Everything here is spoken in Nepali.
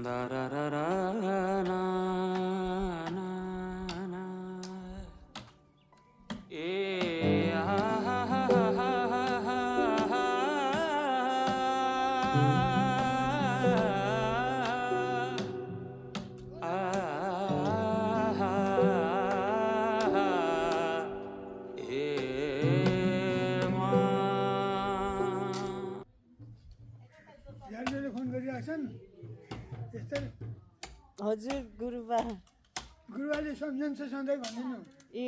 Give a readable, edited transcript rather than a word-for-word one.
दाराराराना, ए यारले फोन गरिरहेछन् यस्तै हजुर गुरुबा गुरुवाले सम्झन्छ सधैँ भनिदिनु ए